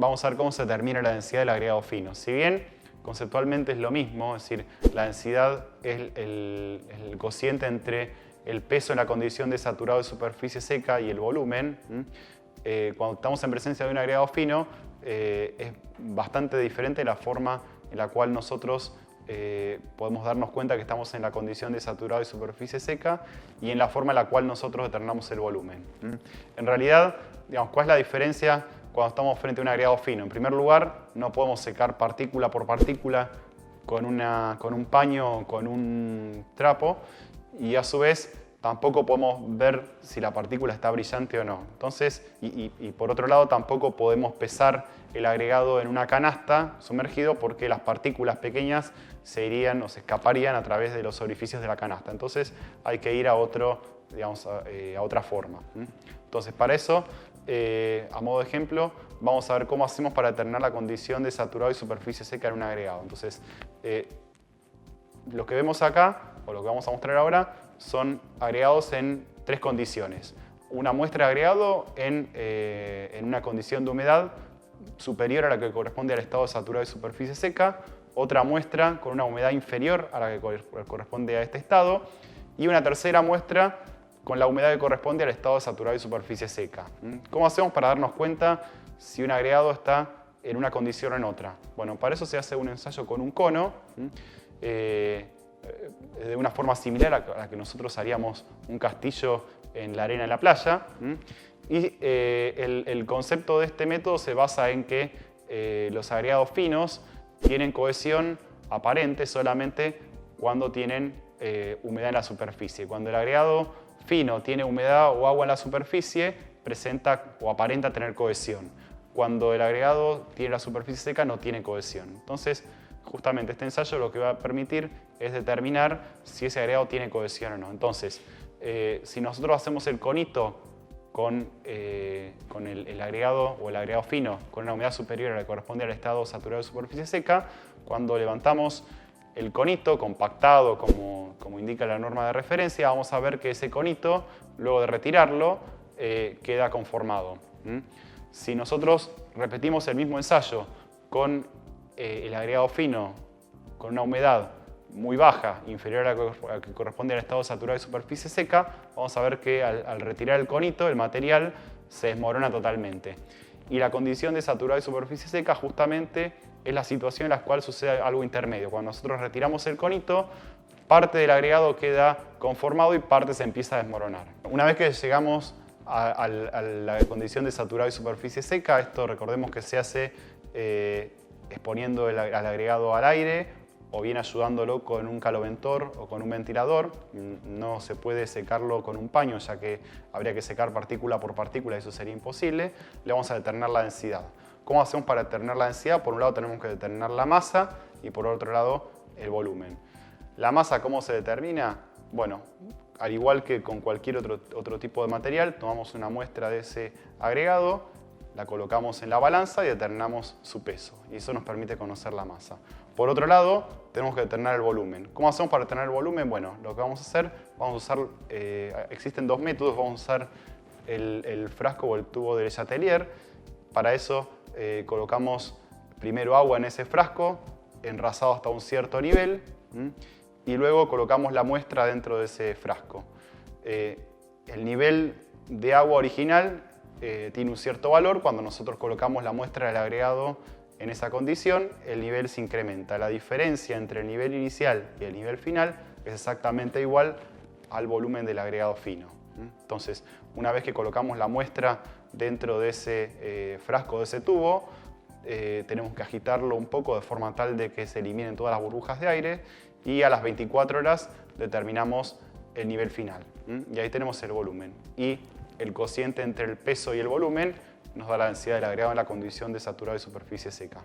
vamos a ver cómo se determina la densidad del agregado fino. Si bien conceptualmente es lo mismo, es decir, la densidad es el cociente entre el peso en la condición de saturado de superficie seca y el volumen. Cuando estamos en presencia de un agregado fino, es bastante diferente la forma en la cual nosotros podemos darnos cuenta que estamos en la condición de saturado de superficie seca y en la forma en la cual nosotros determinamos el volumen. En realidad, digamos, ¿cuál es la diferencia cuando estamos frente a un agregado fino? En primer lugar, no podemos secar partícula por partícula con un paño o con un trapo, y a su vez tampoco podemos ver si la partícula está brillante o no. Entonces, y por otro lado, tampoco podemos pesar el agregado en una canasta sumergido, porque las partículas pequeñas se irían o se escaparían a través de los orificios de la canasta. Entonces hay que ir a otra forma. Entonces, para eso, a modo de ejemplo, vamos a ver cómo hacemos para determinar la condición de saturado y superficie seca en un agregado. Entonces, lo que vemos acá, o lo que vamos a mostrar ahora, son agregados en tres condiciones. Una muestra de agregado en una condición de humedad superior a la que corresponde al estado de saturado y superficie seca, otra muestra con una humedad inferior a la que corresponde a este estado, y una tercera muestra con la humedad que corresponde al estado de saturado y superficie seca. ¿Cómo hacemos para darnos cuenta si un agregado está en una condición o en otra? Bueno, para eso se hace un ensayo con un cono, de una forma similar a la que nosotros haríamos un castillo en la arena en la playa. Y el concepto de este método se basa en que los agregados finos tienen cohesión aparente solamente cuando tienen humedad en la superficie. Cuando el agregado fino tiene humedad o agua en la superficie, presenta o aparenta tener cohesión. Cuando el agregado tiene la superficie seca, no tiene cohesión. Entonces, justamente este ensayo lo que va a permitir es determinar si ese agregado tiene cohesión o no. Entonces, si nosotros hacemos el conito con el agregado o el agregado fino con una humedad superior a la que corresponde al estado saturado de superficie seca, cuando levantamos el conito compactado como indica la norma de referencia, vamos a ver que ese conito, luego de retirarlo, queda conformado. Si nosotros repetimos el mismo ensayo con el agregado fino con una humedad muy baja, inferior a la que corresponde al estado saturado de superficie seca, vamos a ver que al retirar el conito, el material se desmorona totalmente. Y la condición de saturado de superficie seca justamente es la situación en la cual sucede algo intermedio. Cuando nosotros retiramos el conito, parte del agregado queda conformado y parte se empieza a desmoronar. Una vez que llegamos a la condición de saturado de superficie seca, esto recordemos que se hace exponiendo al agregado al aire, o bien ayudándolo con un caloventor o con un ventilador. No se puede secarlo con un paño, ya que habría que secar partícula por partícula y eso sería imposible. Le vamos a determinar la densidad. ¿Cómo hacemos para determinar la densidad? Por un lado tenemos que determinar la masa y por otro lado el volumen. ¿La masa cómo se determina? Bueno, al igual que con cualquier otro tipo de material, tomamos una muestra de ese agregado, la colocamos en la balanza y determinamos su peso. Y eso nos permite conocer la masa. Por otro lado, tenemos que determinar el volumen. ¿Cómo hacemos para determinar el volumen? Bueno, lo que vamos a hacer, existen dos métodos. Vamos a usar el frasco o el tubo de Chatelier. Para eso colocamos primero agua en ese frasco, enrasado hasta un cierto nivel, y luego colocamos la muestra dentro de ese frasco. El nivel de agua original tiene un cierto valor. Cuando nosotros colocamos la muestra del agregado en esa condición, el nivel se incrementa. La diferencia entre el nivel inicial y el nivel final es exactamente igual al volumen del agregado fino. Entonces, una vez que colocamos la muestra dentro de ese frasco, de ese tubo, tenemos que agitarlo un poco de forma tal de que se eliminen todas las burbujas de aire, y a las 24 horas determinamos el nivel final. Y ahí tenemos el volumen. Y el cociente entre el peso y el volumen nos da la densidad del agregado en la condición de saturado de superficie seca.